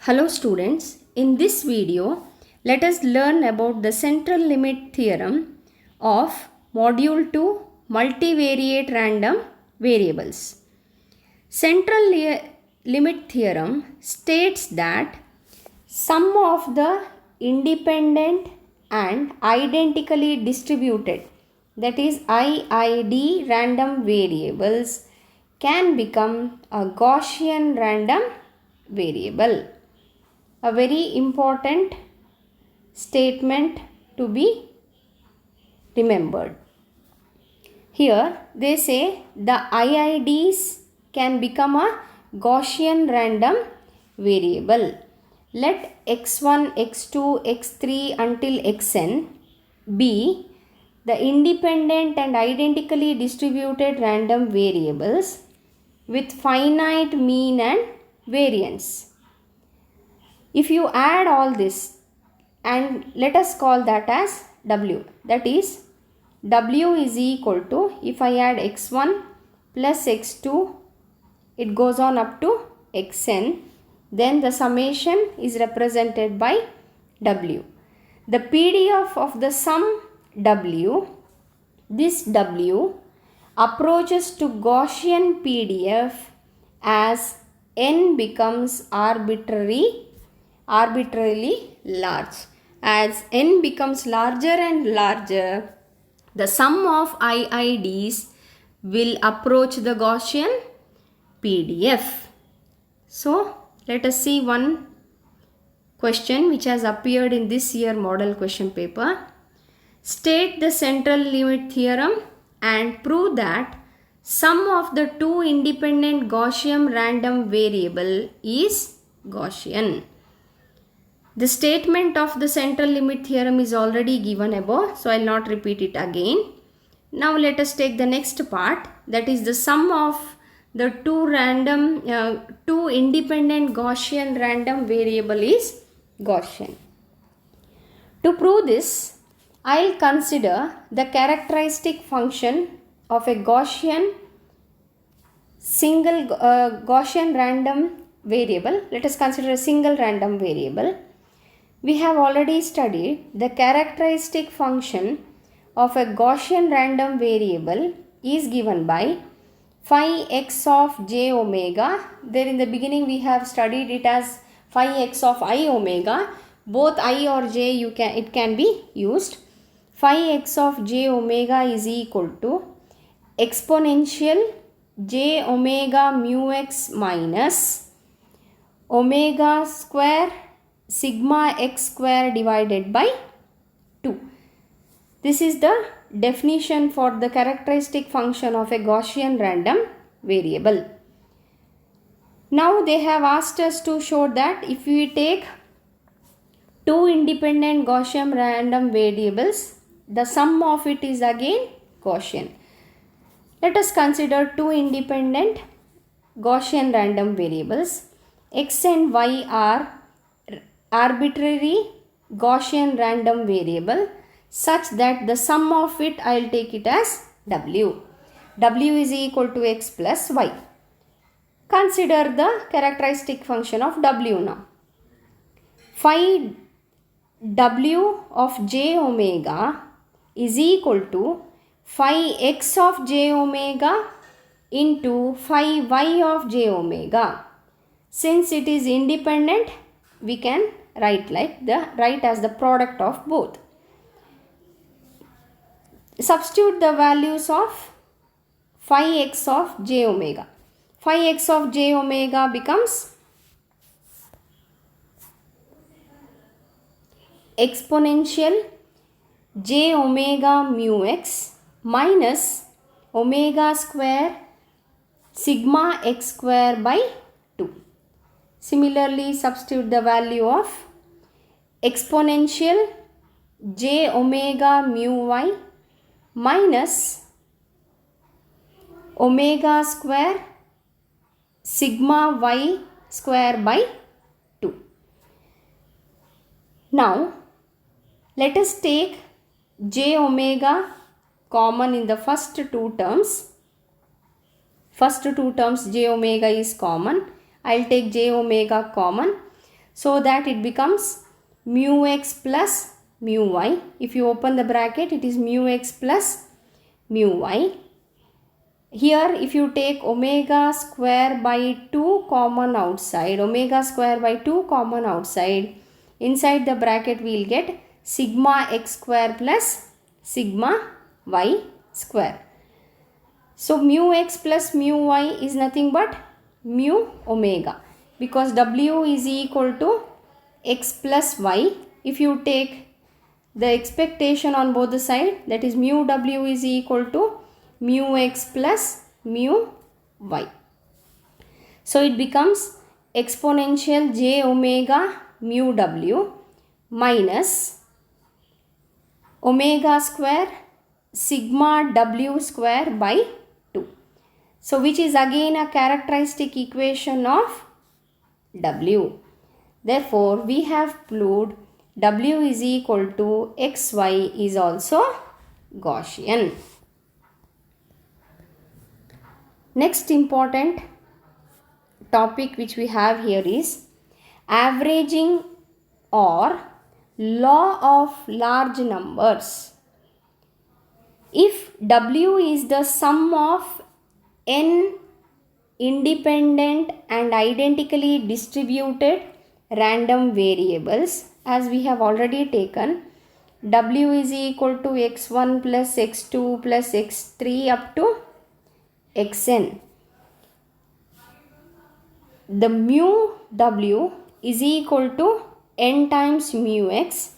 Hello students, in this video let us learn about the central limit theorem of module 2 multivariate random variables. Central limit theorem states that sum of the independent and identically distributed, that is IID random variables can become a Gaussian random variable. A very important statement to be remembered. Here they say the IIDs can become a Gaussian random variable. Let x1, x2, x3 until xn be the independent and identically distributed random variables with finite mean and variance. If you add all this and let us call that as W, that is W is equal to, if I add x1 plus x2, it goes on up to xn, then the summation is represented by W. The PDF of the sum W, this W approaches to Gaussian PDF as n becomes arbitrarily large. As n becomes larger and larger, the sum of IIDs will approach the Gaussian PDF. So, let us see one question which has appeared in this year model question paper. State the central limit theorem and prove that sum of the two independent Gaussian random variable is Gaussian. The statement of the central limit theorem is already given above, so I will not repeat it again. Now let us take the next part, that is the sum of the two independent Gaussian random variable is Gaussian. To prove this, I will consider the characteristic function of a Gaussian Gaussian random variable. Let us consider a single random variable. We have already studied the characteristic function of a Gaussian random variable is given by phi x of j omega. There in the beginning we have studied it as phi x of I omega. Both I or j it can be used. Phi x of j omega is equal to exponential j omega mu x minus omega square sigma x square divided by 2. This is the definition for the characteristic function of a Gaussian random variable. Now they have asked us to show that if we take two independent Gaussian random variables, the sum of it is again Gaussian. Let us consider two independent Gaussian random variables. X and y are arbitrary Gaussian random variable such that the sum of it I will take it as W. W is equal to x plus y. Consider the characteristic function of W now. Phi W of j omega is equal to phi x of j omega into phi y of j omega. Since it is independent, we can write as the product of both. Substitute the values of phi x of j omega. Phi x of j omega becomes exponential j omega mu x minus omega square sigma x square by 2. Similarly, substitute the value of exponential j omega mu y minus omega square sigma y square by 2. Now, let us take j omega common in the first two terms. First two terms j omega is common. I will take j omega common. so that it becomes mu x plus mu y. If you open the bracket, it is mu x plus mu y. Here if you take omega square by 2 common outside, inside the bracket we will get sigma x square plus sigma y square. So mu x plus mu y is nothing but mu omega, because w is equal to x plus y. If you take the expectation on both the side, that is mu w is equal to mu x plus mu y. So it becomes exponential j omega mu w minus omega square sigma w square by 2. So which is again a characteristic equation of w. Therefore we have proved w is equal to xy is also Gaussian. Next important topic which we have here is averaging or law of large numbers. If w is the sum of n independent and identically distributed random variables, as we have already taken, w is equal to x1 plus x2 plus x3 up to xn. The mu w is equal to n times mu x,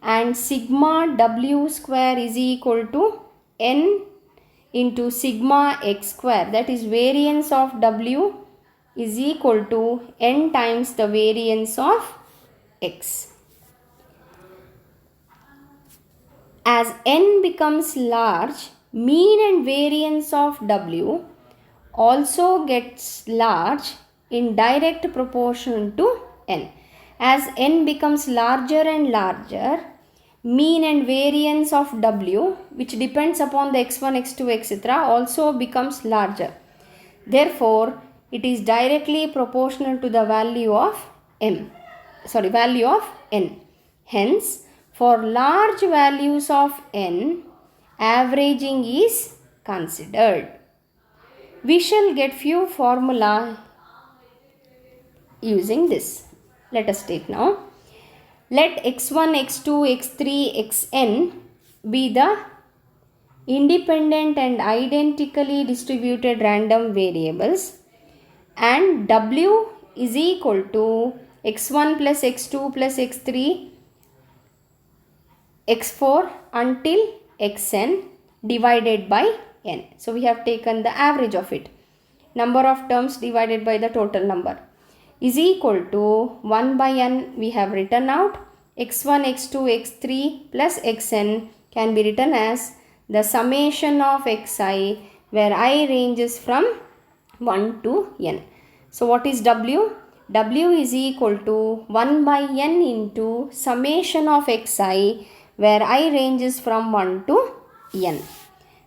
and sigma w square is equal to n into sigma x square, that is variance of w is equal to n times the variance of x. As n becomes large, mean and variance of w also gets large in direct proportion to n. As n becomes larger and larger, mean and variance of w, which depends upon the x1, x2, etc., also becomes larger. Therefore, it is directly proportional to the value of n. Hence, for large values of n, averaging is considered. We shall get few formula using this. Let us take now. Let x1, x2, x3, xn be the independent and identically distributed random variables, and w is equal to x1 plus x2 plus x3 x4 until xn divided by n. So we have taken the average of it. Number of terms divided by the total number is equal to 1 by n. We have written out x1, x2, x3 plus xn can be written as the summation of xi, where I ranges from 1 to n. So what is w? W is equal to 1 by n into summation of xi, where I ranges from 1 to n.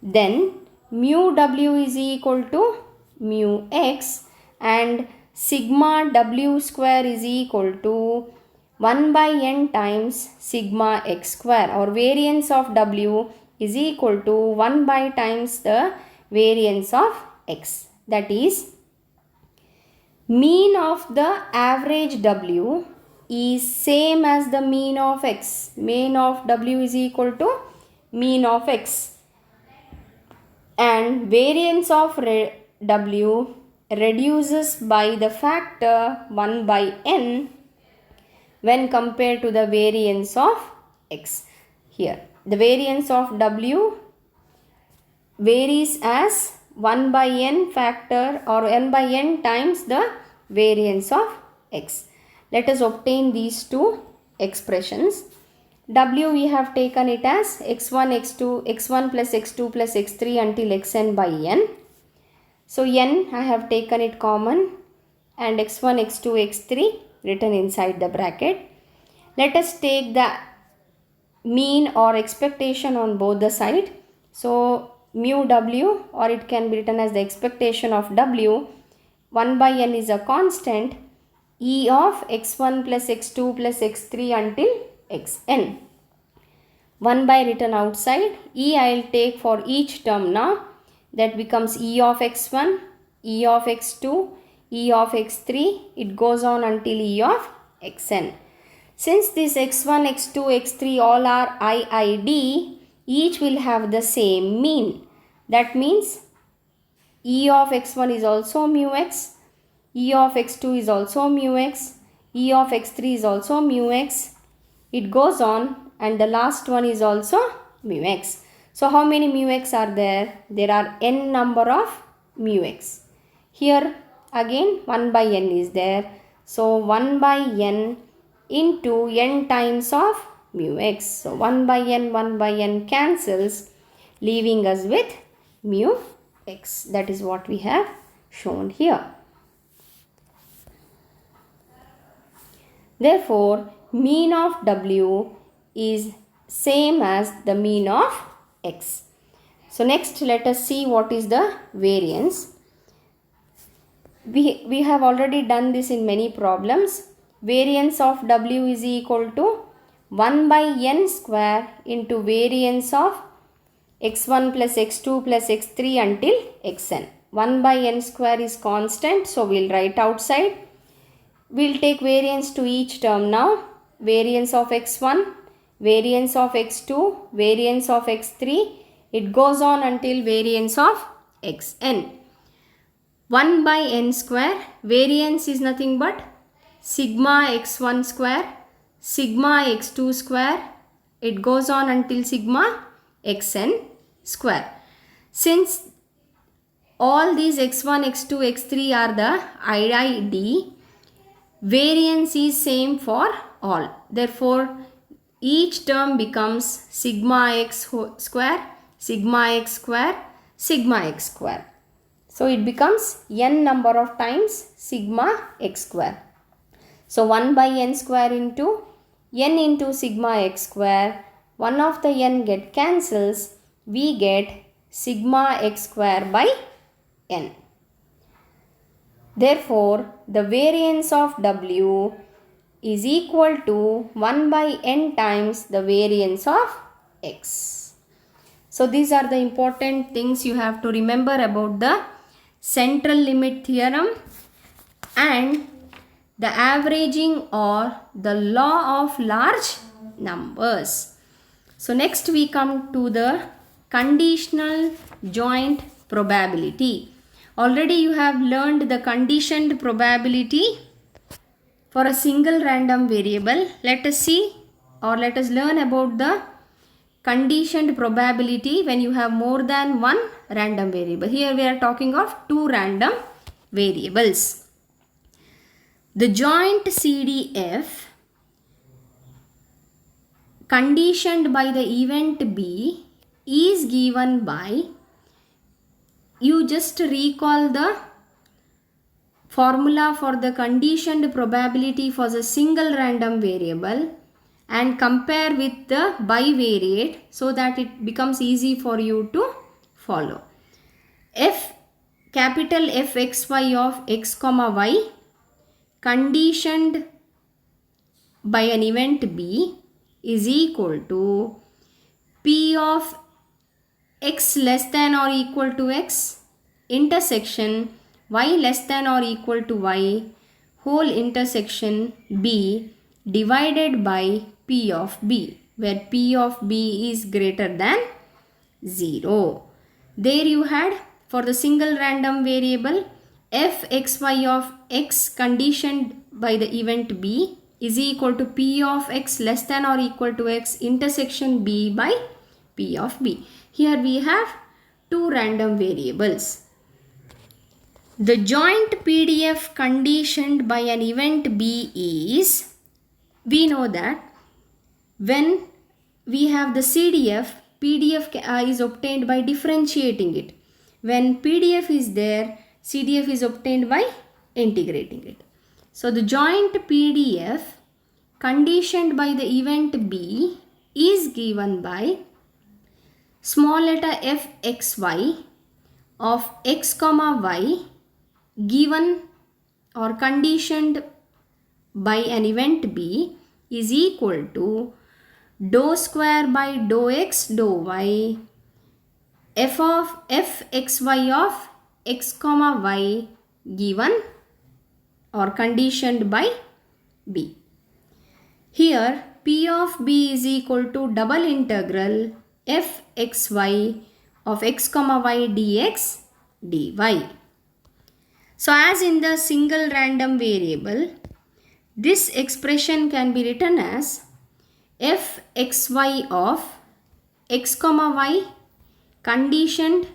Then mu w is equal to mu x, and sigma w square is equal to 1 by n times sigma x square, or variance of w is equal to 1 by times the variance of x. That is, mean of the average w is same as the mean of x. Mean of w is equal to mean of x, and variance of w reduces by the factor 1 by n when compared to the variance of x. Here the variance of w varies as 1 by n factor, or n by n times the variance of x. Let us obtain these two expressions. W we have taken it as x1, x2, x1 plus x2 plus x3 until xn by n. So n I have taken it common, and x1, x2, x3 written inside the bracket. Let us take the mean or expectation on both the side. So mu w, or it can be written as the expectation of w, 1 by n is a constant, e of x1 plus x2 plus x3 until xn. 1 by written outside, e I will take for each term now. That becomes e of x1, e of x2, e of x3. It goes on until e of xn. Since this x1, x2, x3 all are IID, each will have the same mean. That means e of x1 is also mu x, e of x2 is also mu x, e of x3 is also mu x. It goes on, and the last one is also mu x. So how many mu x are there? There are n number of mu x. Here again 1 by n is there. So 1 by n into n times of mu x. So 1 by n cancels, leaving us with mu x. That is what we have shown here. Therefore, mean of w is same as the mean of x. So next let us see what is the variance. We have already done this in many problems. Variance of w is equal to 1 by n square into variance of x1 plus x2 plus x3 until xn. 1 by n square is constant, so we will write outside. We will take variance to each term now. Variance of x1, variance of x2, variance of x3. It goes on until variance of xn. 1 by n square, variance is nothing but sigma x1 square, sigma x2 square. It goes on until sigma xn square. Since all these x1, x2, x3 are the IID, variance is same for all. Therefore, each term becomes sigma x square, sigma x square, sigma x square. So it becomes n number of times sigma x square. So 1 by n square into n into sigma x square. One of the n get cancels. We get sigma x square by n. Therefore, the variance of w is equal to 1 by n times the variance of x. So these are the important things you have to remember about the central limit theorem and the averaging or the law of large numbers. So next we come to the conditional joint probability. Already you have learned the conditioned probability for a single random variable. Let us see or let us learn about the conditioned probability when you have more than one random variable. Here we are talking of two random variables. The joint CDF conditioned by the event B is given by, you just recall the formula for the conditioned probability for the single random variable and compare with the bivariate so that it becomes easy for you to follow. Capital Fxy of x comma y conditioned by an event B is equal to P of x less than or equal to x intersection y less than or equal to y whole intersection B divided by P of B, where P of B is greater than 0. There you had for the single random variable Fxy of x conditioned by the event B is equal to P of x less than or equal to x intersection B by P of B. Here we have two random variables. The joint PDF conditioned by an event B is, we know that when we have the CDF, PDF is obtained by differentiating it. When PDF is there, CDF is obtained by integrating it. So the joint PDF conditioned by the event B is given by small letter Fxy of x comma y given or conditioned by an event B is equal to dou square by dou x dou y f of fxy of x comma y given or conditioned by B. Here P of B is equal to double integral fxy of x comma y dx dy. So as in the single random variable, this expression can be written as fxy of x comma y conditioned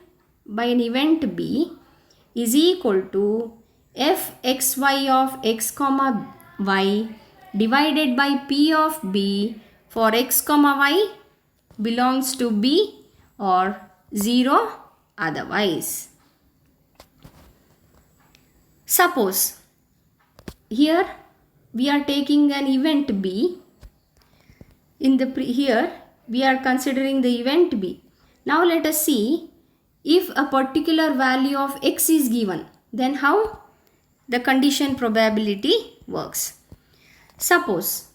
by an event B is equal to fxy of x comma y divided by P of B for x comma y belongs to B or 0 otherwise. Suppose here we are taking an event B. Here we are considering the event B. Now let us see if a particular value of x is given, then how the condition probability works. Suppose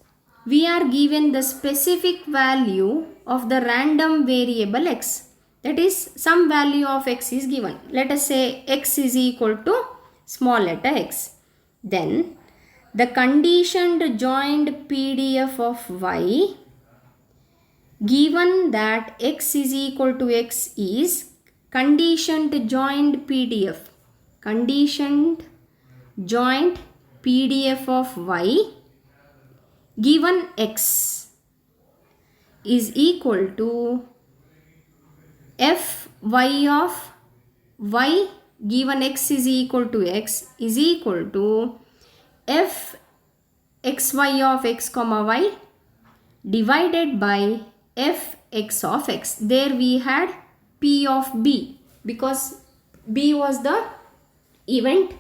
we are given the specific value of the random variable x, that is some value of x is given. Let us say x is equal to small letter x. Then the conditioned joined PDF of y given that x is equal to x is conditioned joined PDF. Conditioned joint PDF of y given x is equal to fy of y given x is equal to x is equal to fxy of x comma y divided by fx of x. There we had P of B because B was the event.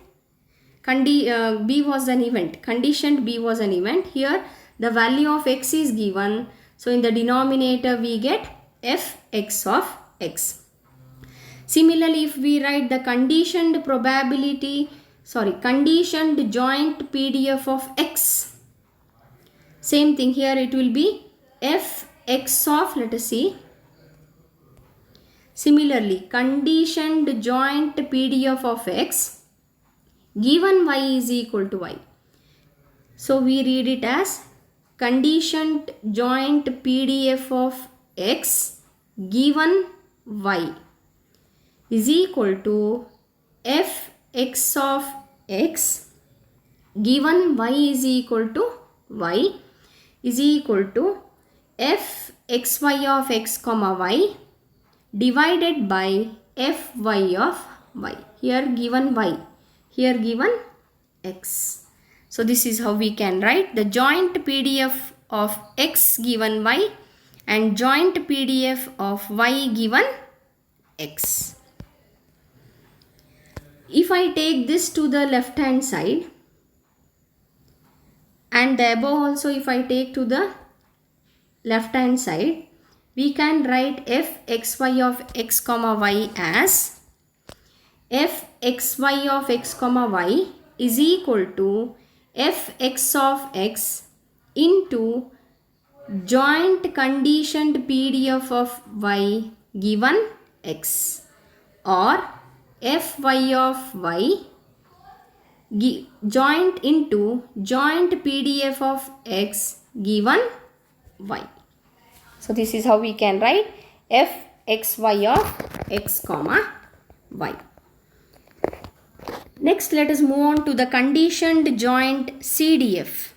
B was an event. Conditioned B was an event. Here the value of x is given. So in the denominator we get fx of x. Similarly, if we write the conditioned joint PDF of x, same thing here, it will be fx of, let us see. Similarly, conditioned joint PDF of x given y is equal to y. So we read it as conditioned joint PDF of x given y is equal to fx of x given y is equal to y is equal to fxy of x comma y divided by fy of y. Here given y, here given x. So this is how we can write the joint PDF of x given y and joint PDF of y given x. If I take this to the left hand side and the above also if I take to the left hand side, we can write fxy of x comma y as fxy of x comma y is equal to fx of x into joint conditioned PDF of y given x or fy of y joint into joint PDF of x given y. So this is how we can write fxy of x comma y. Next, let us move on to the conditioned joint CDF.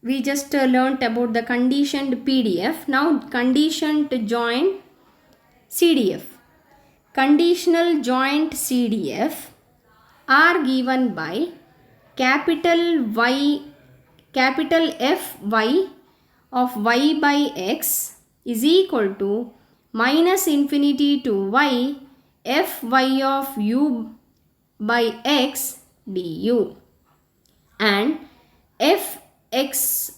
We just learnt about the conditioned PDF. Now conditioned joint CDF. Conditional joint CDF are given by capital Fy of y by x is equal to minus infinity to y Fy of u by x du and fx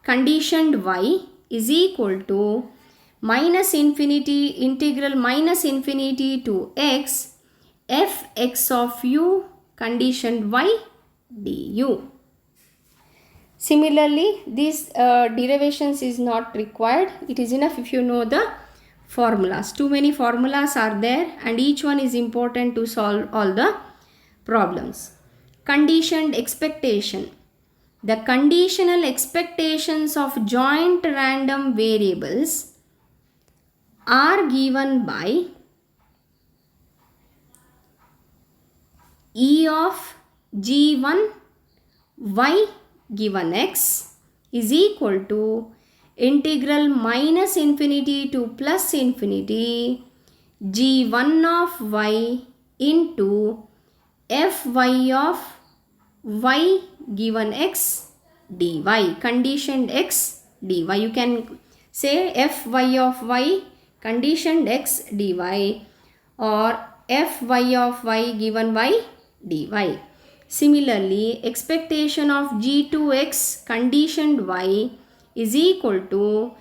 conditioned y is equal to minus infinity integral minus infinity to x fx of u conditioned y du. Similarly, these derivations is not required. It is enough if you know the formulas. Too many formulas are there and each one is important to solve all the problems. Conditioned expectation. The conditional expectations of joint random variables are given by E of G1 y given x is equal to integral minus infinity to plus infinity G1 of y into Fy of y given x dy, conditioned x dy. You can say Fy of y conditioned x dy or Fy of y given y dy. Similarly, expectation of g2x conditioned y is equal to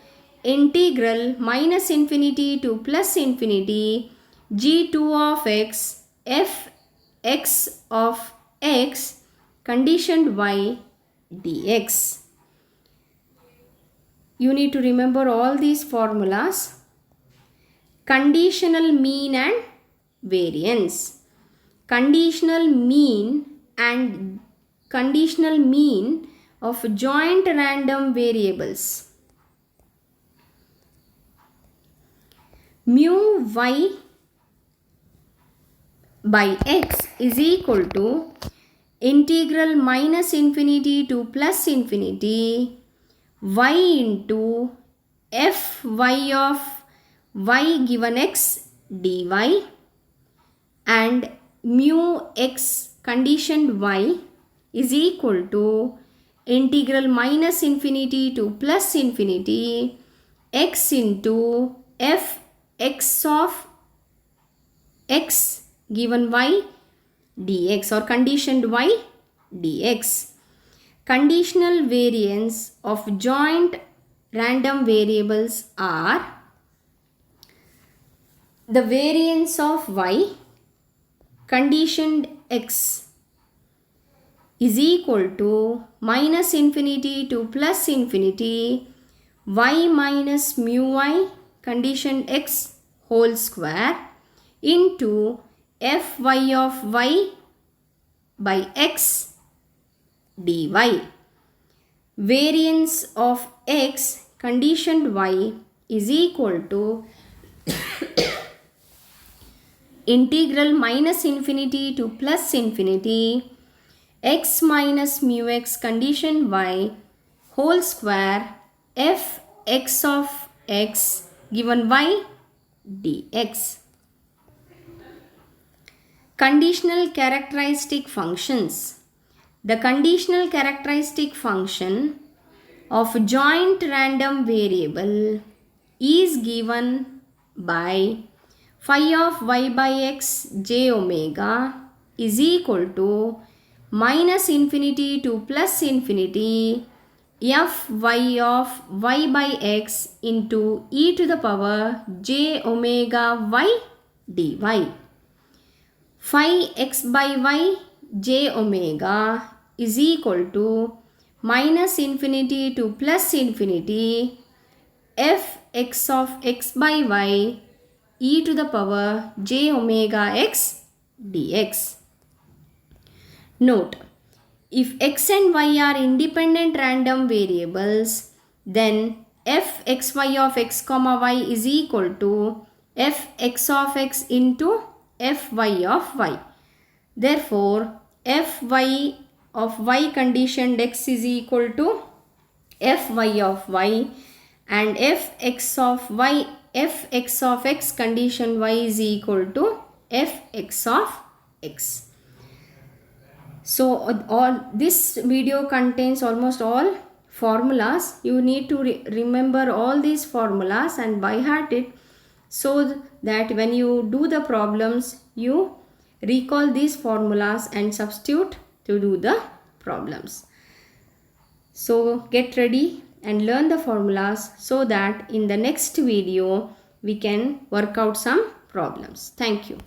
integral minus infinity to plus infinity g2 of x fx of x conditioned y dx. You need to remember all these formulas. Conditional mean and variance. Conditional mean and conditional mean of joint random variables. Mu y by x is equal to integral minus infinity to plus infinity y into Fy of y given x dy and mu x conditioned y is equal to integral minus infinity to plus infinity x into fx of x given y dx or conditioned y dx. Conditional variance of joint random variables are the variance of y conditioned x is equal to minus infinity to plus infinity y minus mu y conditioned x whole square into Fy of y by x dy. Variance of x conditioned y is equal to integral minus infinity to plus infinity x minus mu x conditioned y whole square fx of x given y dx. Conditional characteristic functions. The conditional characteristic function of joint random variable is given by phi of y by x j omega is equal to minus infinity to plus infinity Fy of y by x into e to the power j omega y dy. Phi x by y j omega is equal to minus infinity to plus infinity fx of x by y e to the power j omega x dx. Note, if x and y are independent random variables, then fxy of x comma y is equal to fx of x into Fy of y. Therefore, Fy of y conditioned x is equal to Fy of y and fx of x conditioned y is equal to fx of x. So, all this video contains almost all formulas. You need to remember all these formulas and by heart it, so that when you do the problems, you recall these formulas and substitute to do the problems. So get ready and learn the formulas so that in the next video we can work out some problems. Thank you.